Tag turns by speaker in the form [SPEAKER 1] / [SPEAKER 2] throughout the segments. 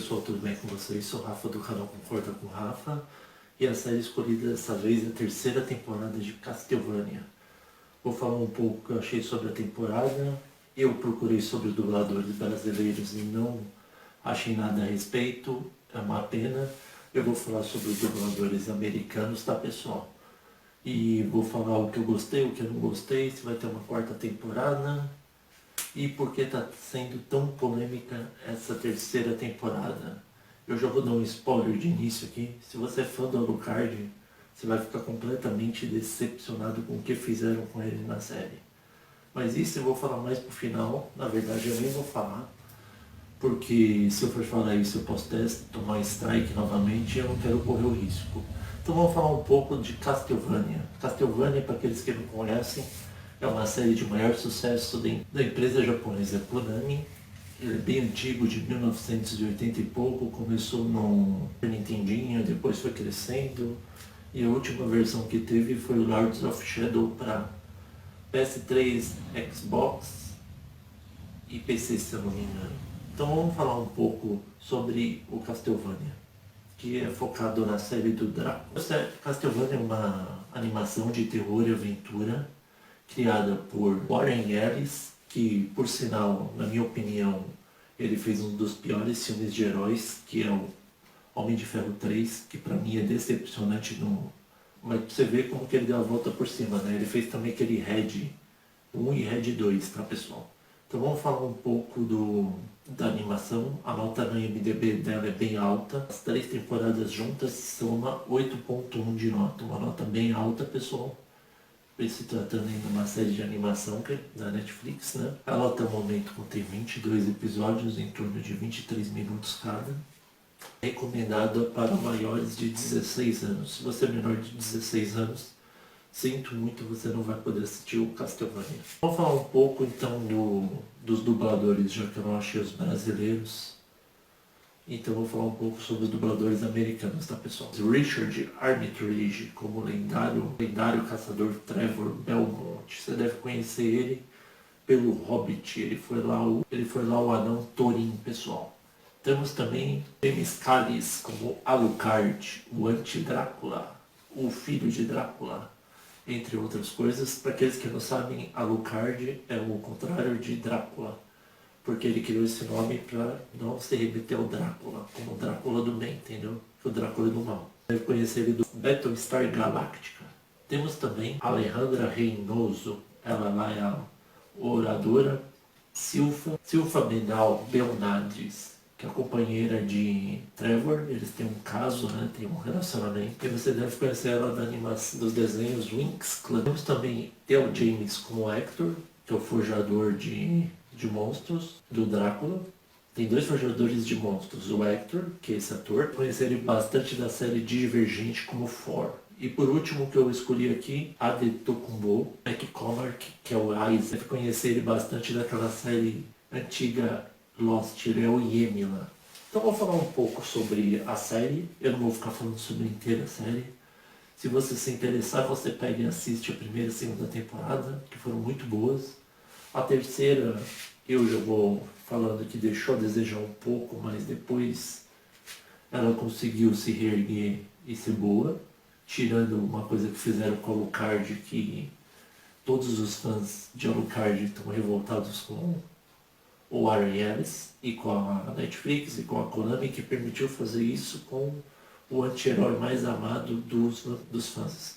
[SPEAKER 1] pessoal, tudo bem com vocês? Sou o Rafa do canal Concorda com Rafa e a série escolhida dessa vez é a terceira temporada de Castlevania. Vou falar um pouco o que eu achei sobre a temporada. Eu procurei sobre os dubladores brasileiros e não achei nada a respeito, é uma pena. Eu vou falar sobre os dubladores americanos, tá pessoal? E vou falar o que eu gostei, o que eu não gostei, se vai ter uma quarta temporada e por que está sendo tão polêmica essa terceira temporada. Eu já vou dar um spoiler de início aqui. Se você é fã do Alucard, você vai ficar completamente decepcionado com o que fizeram com ele na série. Mas isso eu vou falar mais pro final. Na verdade eu nem vou falar, porque se eu for falar isso eu posso até tomar strike novamente e eu não quero correr o risco. Então vamos falar um pouco de Castlevania. Castlevania, para aqueles que não conhecem, é uma série de maior sucesso da empresa japonesa Konami. Ele é bem antigo, de 1980 e pouco, começou no Nintendinho, depois foi crescendo. E a última versão que teve foi o Lords of Shadow para PS3, Xbox e PC, se eu não me engano. Então vamos falar um pouco sobre o Castlevania, que é focado na série do Drácula. Castlevania é uma animação de terror e aventura criada por Warren Ellis, que por sinal, na minha opinião, ele fez um dos piores filmes de heróis, que é o Homem de Ferro 3, que pra mim é decepcionante, mas pra você ver como que ele deu a volta por cima, né? Ele fez também aquele Red 1 e Red 2, tá pessoal? Então vamos falar um pouco da animação. A nota no IMDb dela é bem alta. As 3 temporadas juntas soma 8.1 de nota, uma nota bem alta, pessoal. Se tratando de uma série de animação que é da Netflix, né? Ela até o momento contém 22 episódios, em torno de 23 minutos cada. Recomendada para maiores de 16 anos. Se você é menor de 16 anos, sinto muito, você não vai poder assistir o Castlevania. Vamos falar um pouco então dos dubladores, já que eu não achei os brasileiros. Então vou falar um pouco sobre os dubladores americanos, tá pessoal? Richard Armitage como lendário caçador Trevor Belmont. Você deve conhecer ele pelo Hobbit. Ele foi lá o anão Thorin, pessoal. Temos também James Callis como Alucard, o anti-Drácula, o filho de Drácula, entre outras coisas. Para aqueles que não sabem, Alucard é o contrário de Drácula, porque ele criou esse nome para não se remeter ao Drácula, como o Drácula do bem, entendeu? O Drácula do mal. Deve conhecer ele do Battlestar Galactica. Temos também Alejandra Reynoso, ela lá é a oradora. Silva Benal Belnades, que é a companheira de Trevor. Eles têm um caso, né? Tem um relacionamento. E você deve conhecer ela da animação dos desenhos Winx Club. Temos também Theo James como Hector, que é o forjador de monstros do Drácula. Tem 2 forjadores de monstros, o Hector, que é esse ator, conheci ele bastante da série Divergente como For. E por último que eu escolhi aqui, Adetokunbo McCormack, que é o Isaac. Conheci ele bastante daquela série antiga Lost, ele é o Yemila. Então vou falar um pouco sobre a série, eu não vou ficar falando sobre inteira a série. Se você se interessar, você pega e assiste a primeira e segunda temporada, que foram muito boas. A terceira, eu já vou falando que deixou a desejar um pouco, mas depois ela conseguiu se reerguer e ser boa, tirando uma coisa que fizeram com a Alucard, que todos os fãs de Alucard estão revoltados com o Warren Ellis e com a Netflix e com a Konami, que permitiu fazer isso com o anti-herói mais amado dos fãs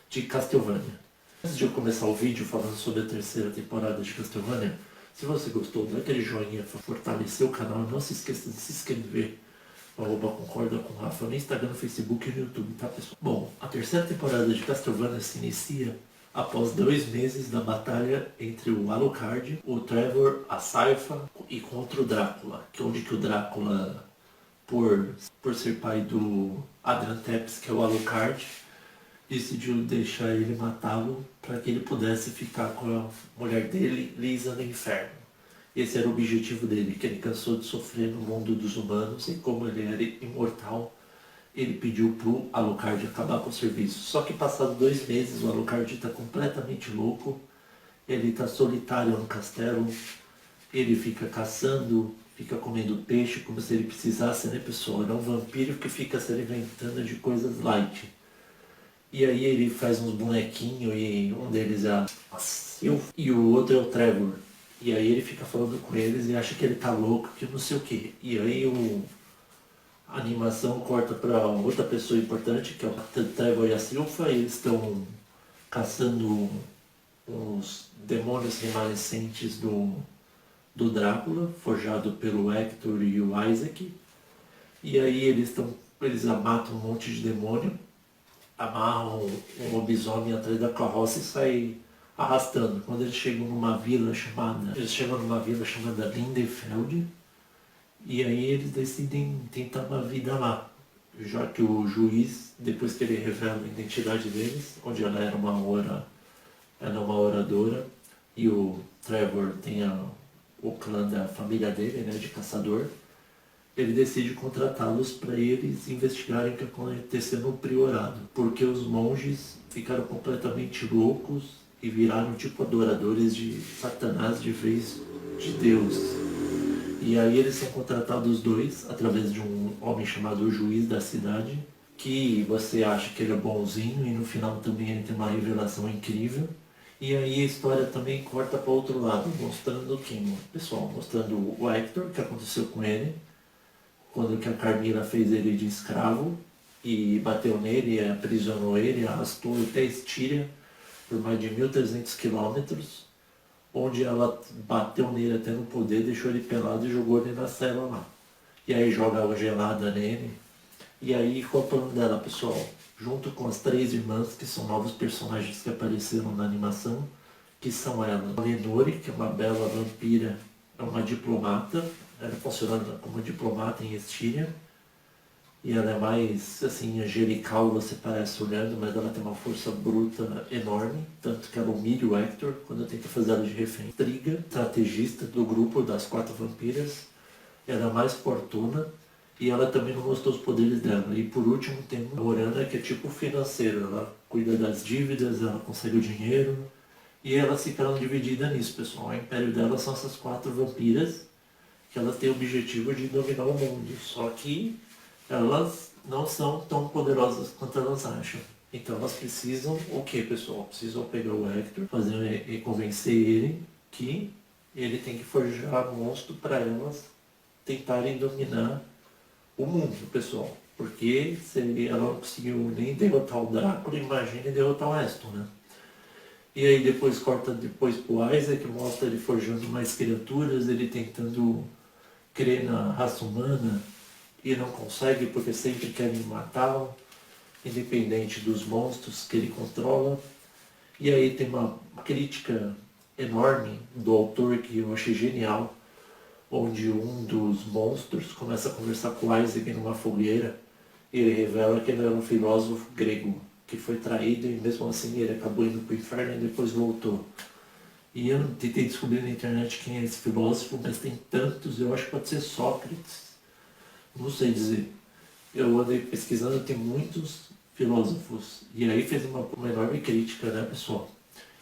[SPEAKER 1] de Castlevania. Antes de eu começar o vídeo falando sobre a terceira temporada de Castlevania, se você gostou, dá aquele joinha para fortalecer o canal. Não se esqueça de se inscrever no @concorda com Rafa no Instagram, no Facebook e no YouTube, tá pessoal? Bom, a terceira temporada de Castlevania se inicia após 2 meses da batalha entre o Alucard, o Trevor, a Sypha e contra o Drácula, onde que o Drácula, por ser pai do Adrian Tepes, que é o Alucard, decidiu deixar ele matá-lo para que ele pudesse ficar com a mulher dele, Lisa, no inferno. Esse era o objetivo dele, que ele cansou de sofrer no mundo dos humanos e como ele era imortal, ele pediu pro Alucard acabar com o serviço. Só que passado 2 meses o Alucard está completamente louco, ele está solitário no castelo, ele fica caçando fica comendo peixe como se ele precisasse, né, pessoal? Ele é um vampiro que fica se alimentando de coisas light. E aí ele faz uns bonequinhos e um deles é a Sylph e o outro é o Trevor. E aí ele fica falando com eles e acha que ele tá louco, que não sei o que. E aí a animação corta para outra pessoa importante, que é o Trevor e a Sylpha, e eles estão caçando os demônios remanescentes do Drácula, forjado pelo Hector e o Isaac. E aí eles matam um monte de demônio, amarram um lobisomem atrás da carroça e saem arrastando. Quando eles chegam numa vila chamada Lindenfeld, e aí eles decidem tentar uma vida lá. Já que o juiz, depois que ele revela a identidade deles, onde ela era uma oradora, e o Trevor tem o clã da família dele, né, de caçador, ele decide contratá-los para eles investigarem o que aconteceu no priorado, porque os monges ficaram completamente loucos e viraram tipo adoradores de Satanás de vez de Deus. E aí eles são contratados dois, através de um homem chamado Juiz da cidade, que você acha que ele é bonzinho e no final também ele tem uma revelação incrível. E aí a história também corta para outro lado, mostrando quem? Pessoal, mostrando o Hector, o que aconteceu com ele, quando que a Carmila fez ele de escravo e bateu nele, aprisionou ele, arrastou até Estíria por mais de 1.300 quilômetros, onde ela bateu nele até no poder, deixou ele pelado e jogou ele na cela lá. E aí joga água gelada nele. E aí qual é o plano dela, pessoal? Junto com as três irmãs, que são novos personagens que apareceram na animação, que são ela, a Lenore, que é uma bela vampira, é uma diplomata, ela funciona como diplomata em Estíria, e ela é mais, assim, angelical, você parece olhando, mas ela tem uma força bruta enorme, tanto que ela humilha o Hector quando tenta fazer ela de refém. Triga, estrategista do grupo das 4 vampiras, ela é mais fortuna, e ela também não mostrou os poderes dela. E por último tem a Morana, que é tipo financeira, ela cuida das dívidas, ela consegue o dinheiro, e elas ficaram divididas nisso, pessoal. O império dela são essas 4 vampiras, que elas têm o objetivo de dominar o mundo, só que elas não são tão poderosas quanto elas acham. Então elas precisam o que, pessoal? Precisam pegar o Hector, fazer e convencer ele que ele tem que forjar monstro para elas tentarem dominar o mundo, pessoal. Porque se ela não conseguiu nem derrotar o Drácula, imagine derrotar o Aston, né? E aí depois corta depois pro Isaac, mostra ele forjando mais criaturas, ele tentando crer na raça humana e não consegue porque sempre querem matá-lo, independente dos monstros que ele controla. E aí tem uma crítica enorme do autor que eu achei genial, onde um dos monstros começa a conversar com Isaac numa fogueira e ele revela que ele era um filósofo grego que foi traído e mesmo assim ele acabou indo para o inferno e depois voltou. E eu tentei descobrir na internet quem é esse filósofo, mas tem tantos, eu acho que pode ser Sócrates, não sei dizer. Eu andei pesquisando, tem muitos filósofos, e aí fez uma enorme crítica, né, pessoal?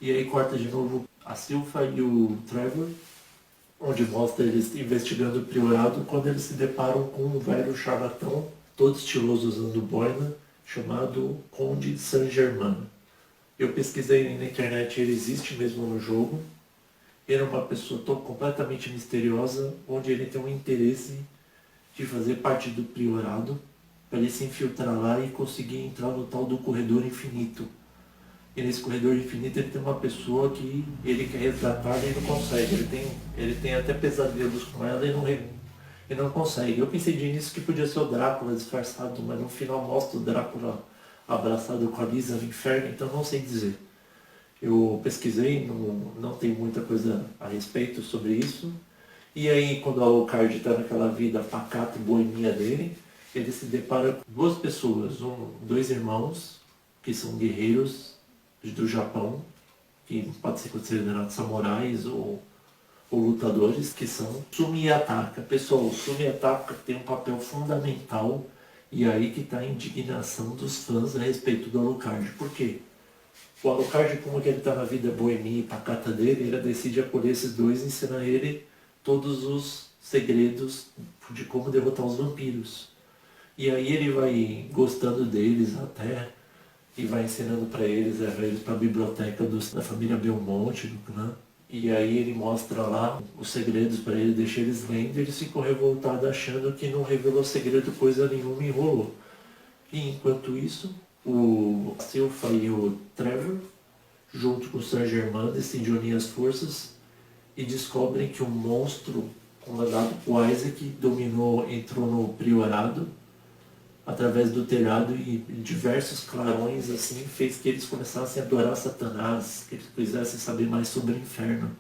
[SPEAKER 1] E aí corta de novo a Sylpha e o Trevor, onde mostra eles investigando o priorado quando eles se deparam com um velho charlatão, todo estiloso usando boina, chamado Conde Saint-Germain. Eu pesquisei na internet, ele existe mesmo no jogo. Ele é uma pessoa completamente misteriosa, onde ele tem um interesse de fazer parte do priorado, para ele se infiltrar lá e conseguir entrar no tal do corredor infinito. E nesse corredor infinito ele tem uma pessoa que ele quer resgatar e não consegue. Ele tem até pesadelos com ela e não consegue. Eu pensei de início que podia ser o Drácula disfarçado, mas no final mostra o Drácula abraçado com a Lisa no inferno, então não sei dizer. Eu pesquisei, não tem muita coisa a respeito sobre isso. E aí quando o Alucard está naquela vida pacata e boemia dele, ele se depara com duas pessoas, dois irmãos, que são guerreiros do Japão, que pode ser considerados samurais ou lutadores, que são Sumi e Ataka. Pessoal, o Sumi e Ataka tem um papel fundamental e aí que está a indignação dos fãs a respeito do Alucard. Por quê? O Alucard, como que ele está na vida boemia e pacata dele, ele decide acolher esses dois e ensinar ele todos os segredos de como derrotar os vampiros. E aí ele vai gostando deles até, e vai ensinando para eles, leva eles para a biblioteca da família Belmonte, do clã. E aí ele mostra lá os segredos para eles, deixa eles lendo, e eles ficam revoltados achando que não revelou segredo coisa nenhuma e enrolou. E enquanto isso, o Silpha e o Trevor, junto com o Saint-Germain, decidem unir as forças e descobrem que um monstro comandado por Isaac entrou no priorado através do telhado e diversos clarões assim fez que eles começassem a adorar Satanás, que eles quisessem saber mais sobre o inferno.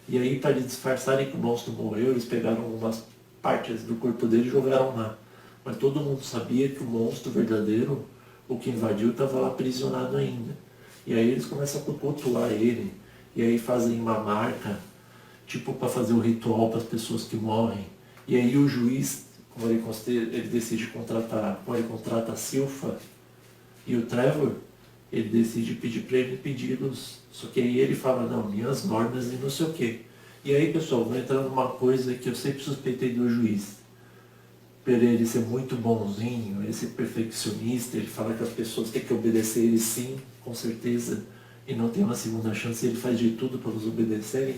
[SPEAKER 1] E aí, para eles disfarçarem que o monstro morreu, eles pegaram algumas partes do corpo dele e jogaram lá. Mas todo mundo sabia que o monstro verdadeiro, o que invadiu, estava lá aprisionado ainda. E aí eles começam a cultuar ele, e aí fazem uma marca, tipo para fazer o ritual para as pessoas que morrem. E aí o juiz, como ele decide contratar, como ele contrata a Silpha e o Trevor, ele decide pedir para ele pedidos. Só que aí ele fala, não, minhas normas e não sei o quê. E aí, pessoal, vou entrar numa coisa que eu sempre suspeitei do juiz. Por ele ser muito bonzinho, ele ser perfeccionista, ele fala que as pessoas têm que obedecer ele sim, com certeza, e não tem uma segunda chance, ele faz de tudo para os obedecerem.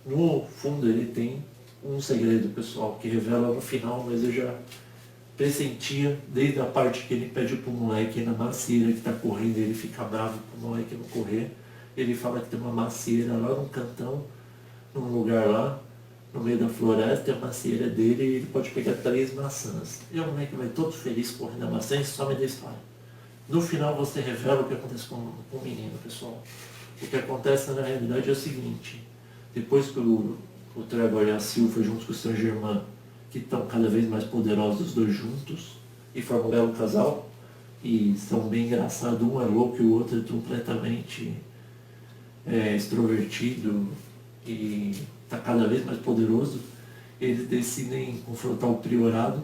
[SPEAKER 1] No fundo ele tem um segredo, pessoal, que revela no final, mas eu já pressentia desde a parte que ele pede pro moleque na macieira que está correndo, ele fica bravo pro moleque não correr. Ele fala que tem uma macieira lá num cantão, num lugar lá, no meio da floresta, a macieira dele, e ele pode pegar 3 maçãs. E o moleque vai todo feliz correndo a maçã e some da história. No final você revela o que acontece com o menino, pessoal. O que acontece na realidade é o seguinte: depois que o Trevor e a Silpha, juntos com o Saint-Germain, que estão cada vez mais poderosos os dois juntos, e formam um belo casal, e são bem engraçados, um é louco e o outro é completamente extrovertido e está cada vez mais poderoso. Eles decidem confrontar o priorado,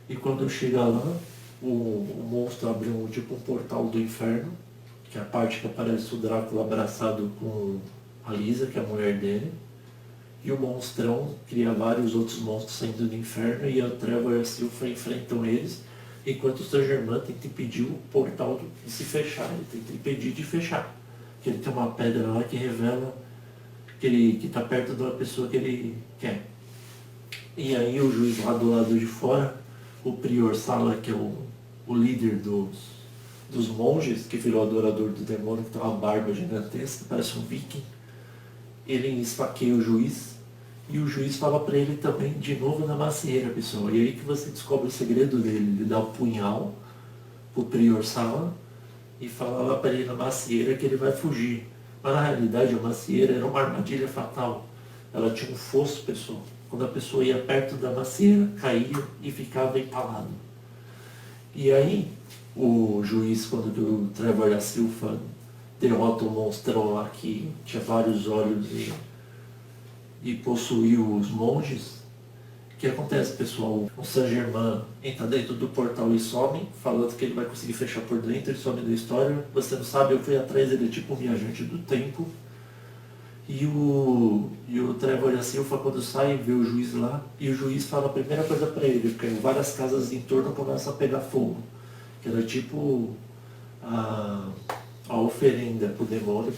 [SPEAKER 1] e quando chega lá, o monstro abre tipo um portal do inferno, que é a parte que aparece o Drácula abraçado com a Lisa, que é a mulher dele, e o monstrão cria vários outros monstros saindo do inferno, e o Trevor e a Silpha enfrentam eles, enquanto o Saint-Germain tenta impedir o portal de se fechar, ele tenta impedir de fechar, que ele tem uma pedra lá que revela que ele está perto de uma pessoa que ele quer. E aí o juiz lá do lado de fora, o prior Sala, que é o líder dos monges, que virou adorador do demônio, que tem uma barba gigantesca, parece um viking, ele esfaqueia o juiz, e o juiz fala para ele também, de novo na macieira, pessoal. E aí que você descobre o segredo dele. Ele dá o punhal pro prior Sala e fala lá para ele na macieira que ele vai fugir. Mas na realidade a macieira era uma armadilha fatal. Ela tinha um fosso, pessoal. Quando a pessoa ia perto da macieira, caía e ficava empalado. E aí o juiz, quando o Trevor e a Silpha derrota o monstrão lá que tinha vários olhos e possuiu os monges, o que acontece, pessoal? O Saint-Germain entra dentro do portal e some, falando que ele vai conseguir fechar por dentro, ele some da história. Você não sabe, eu fui atrás, ele é tipo um viajante do tempo. E o Trevor e a Silpha, quando saem, vê o juiz lá, e o juiz fala a primeira coisa para ele, porque várias casas em torno começam a pegar fogo, que era tipo a oferenda pro demônio,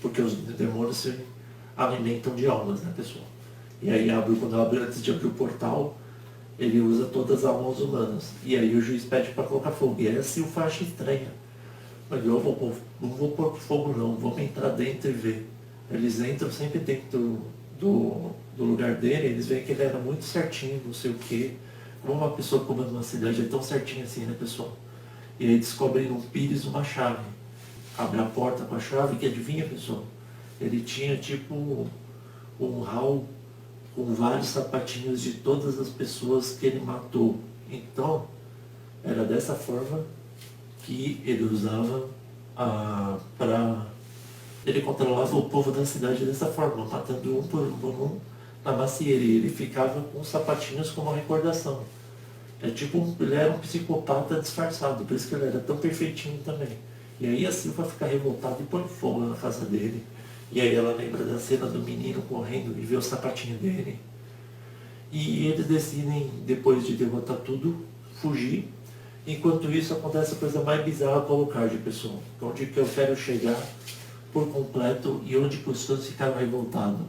[SPEAKER 1] porque os demônios se alimentam de almas, né, pessoal? E aí antes de abrir o portal, ele usa todas as almas humanas. E aí o juiz pede para colocar fogo. E aí a Silpha acha estranha. Mas eu não vou pôr fogo não, vamos entrar dentro e ver. Eles entram sempre dentro do lugar dele, eles veem que ele era muito certinho, não sei o quê. Como uma pessoa comanda uma cidade é tão certinha assim, né, pessoal? E aí descobrem num pires uma chave. Abre a porta com a chave, que adivinha, pessoal? Ele tinha tipo um hall com vários sapatinhos de todas as pessoas que ele matou. Então, era dessa forma que ele usava ele controlava o povo da cidade dessa forma, matando um por um na macieira. E ele ficava com os sapatinhos como recordação. É tipo, ele era um psicopata disfarçado, por isso que ele era tão perfeitinho também. E aí a Silpha fica revoltada e põe fogo na casa dele. E aí ela lembra da cena do menino correndo e vê o sapatinho dele. E eles decidem, depois de derrotar tudo, fugir. Enquanto isso acontece a coisa mais bizarra com o Alucard, pessoal. Onde que eu quero chegar por completo e onde que os fãs ficaram revoltados.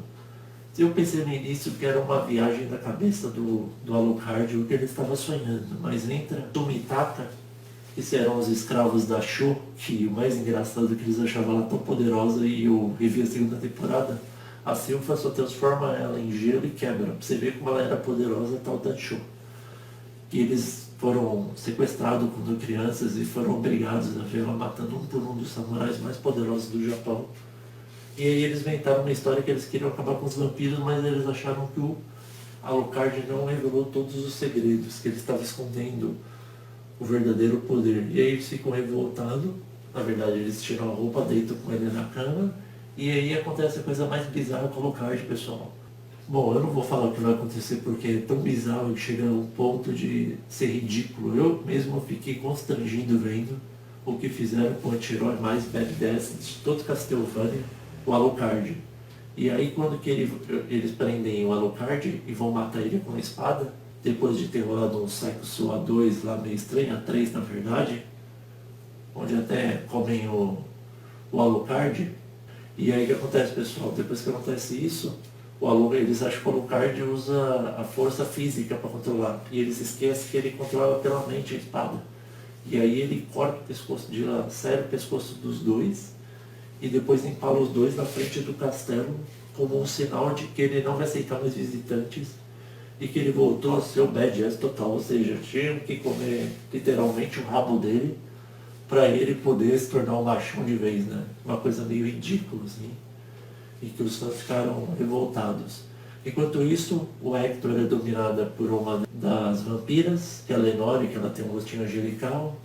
[SPEAKER 1] Eu pensei no início que era uma viagem da cabeça do Alucard, o que ele estava sonhando. Mas entra Tumitaka, que eram os escravos da Sho, que o mais engraçado é que eles achavam ela tão poderosa, e eu revi a segunda temporada, a Sylpha só transforma ela em gelo e quebra, pra você ver como ela era poderosa, a tal da Sho. E eles foram sequestrados quando crianças e foram obrigados a ver ela matando um por um dos samurais mais poderosos do Japão. E aí eles inventaram uma história que eles queriam acabar com os vampiros, mas eles acharam que o Alucard não revelou todos os segredos, que ele estava escondendo o verdadeiro poder. E aí eles ficam revoltados, na verdade eles tiram a roupa, deitam com ele na cama, e aí acontece a coisa mais bizarra com o Alucard, pessoal. Bom, eu não vou falar o que vai acontecer porque é tão bizarro que chega ao ponto de ser ridículo. Eu mesmo fiquei constrangido vendo o que fizeram com o anti-herói mais badass de todo Castlevania, o Alucard. E aí quando que eles prendem o Alucard e vão matar ele com a espada, depois de ter rolado um sexo a dois lá meio estranho, a três na verdade, onde até comem o Alucard. E aí o que acontece, pessoal? Depois que acontece isso, eles acham que o Alucard usa a força física para controlar. E eles esquecem que ele controla pela mente a espada. E aí ele corta o pescoço, sério o pescoço dos dois, e depois empala os dois na frente do castelo, como um sinal de que ele não vai aceitar mais visitantes, e que ele voltou a ser o badass total, ou seja, tinham que comer literalmente o rabo dele, para ele poder se tornar um machão de vez, né? Uma coisa meio ridícula, assim. E que os fãs ficaram revoltados. Enquanto isso, o Hector é dominada por uma das vampiras, que é a Lenore, que ela tem um rostinho angelical.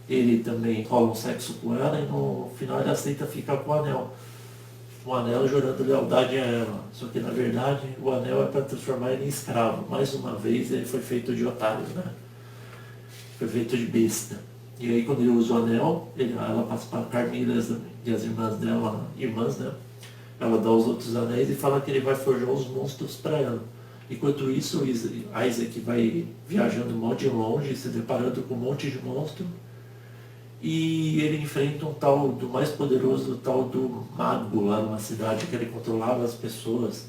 [SPEAKER 1] Ele também rola um sexo com ela e no final ele aceita ficar com o anel. O anel jurando lealdade a ela. Só que na verdade o anel é para transformar ele em escravo. Mais uma vez ele foi feito de otário, né? Foi feito de besta. E aí quando ele usa o anel, ela passa para Carmila e as irmãs dela, né? Ela dá os outros anéis e fala que ele vai forjar os monstros para ela. Enquanto isso, Isaac vai viajando um monte de longe, se deparando com um monte de monstro. E ele enfrenta um tal do mais poderoso, o tal do mago lá numa cidade, que ele controlava as pessoas.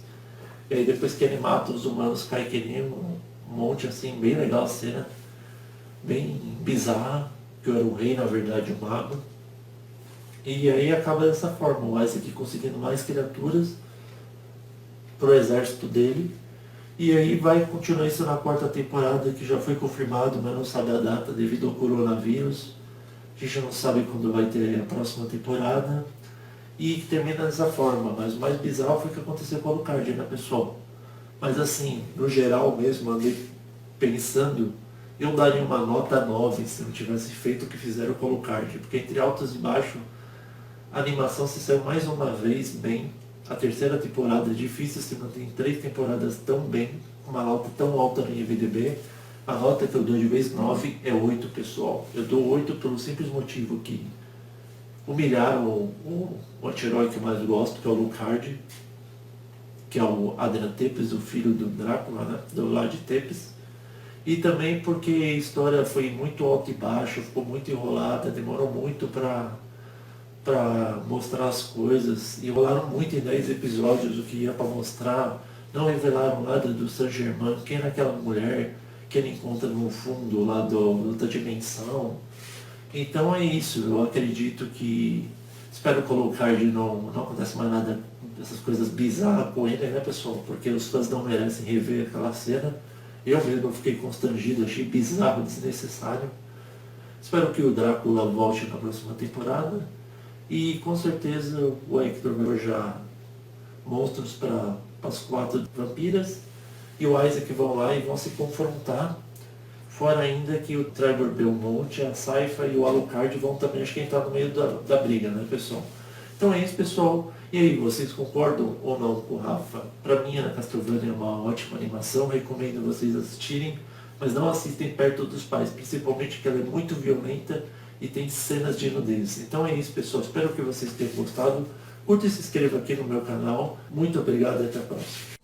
[SPEAKER 1] E aí depois que ele mata os humanos, cai que nem um monte assim, bem legal a cena. Bem bizarra, que eu era o rei, na verdade, o mago. E aí acaba dessa forma, o Isaac conseguindo mais criaturas pro exército dele. E aí vai continuar isso na quarta temporada, que já foi confirmado, mas não sabe a data devido ao coronavírus. A gente não sabe quando vai ter a próxima temporada. E que termina dessa forma, mas o mais bizarro foi o que aconteceu com o Alucard, né, pessoal? Mas assim, no geral mesmo, andei pensando, eu daria uma nota 9 se não tivesse feito o que fizeram com o Alucard, porque entre altos e baixos, a animação se saiu mais uma vez bem. A terceira temporada é difícil se manter em 3 temporadas tão bem, com uma nota tão alta no IMDb. A nota que eu dou de vez 9 é 8, pessoal. Eu dou 8 pelo simples motivo que humilharam o anti-herói que eu mais gosto, que é o Alucard, que é o Adrian Tepes, o filho do Drácula, né? Do Vlad Tepes. E também porque a história foi muito alta e baixa, ficou muito enrolada, demorou muito para mostrar as coisas, enrolaram muito em 10 episódios o que ia para mostrar, não revelaram nada do Saint-Germain, quem era aquela mulher que ele encontra no fundo lá da outra dimensão. Então é isso, eu acredito que, espero colocar de não acontece mais nada dessas coisas bizarras com ele, né, pessoal, porque os fãs não merecem rever aquela cena. Eu mesmo fiquei constrangido, achei bizarro, desnecessário. Espero que o Drácula volte na próxima temporada. E com certeza o Hector vai forjar monstros para as 4 vampiras. E o Isaac vão lá e vão se confrontar. Fora ainda que o Trevor Belmont, a Sypha e o Alucard vão também, acho que entrar no meio da briga, né, pessoal? Então é isso, pessoal. E aí, vocês concordam ou não com o Rafa? Para mim, a Castlevania é uma ótima animação, recomendo vocês assistirem, mas não assistem perto dos pais, principalmente que ela é muito violenta e tem cenas de nudez. Então é isso, pessoal. Espero que vocês tenham gostado. Curta e se inscreva aqui no meu canal. Muito obrigado e até a próxima.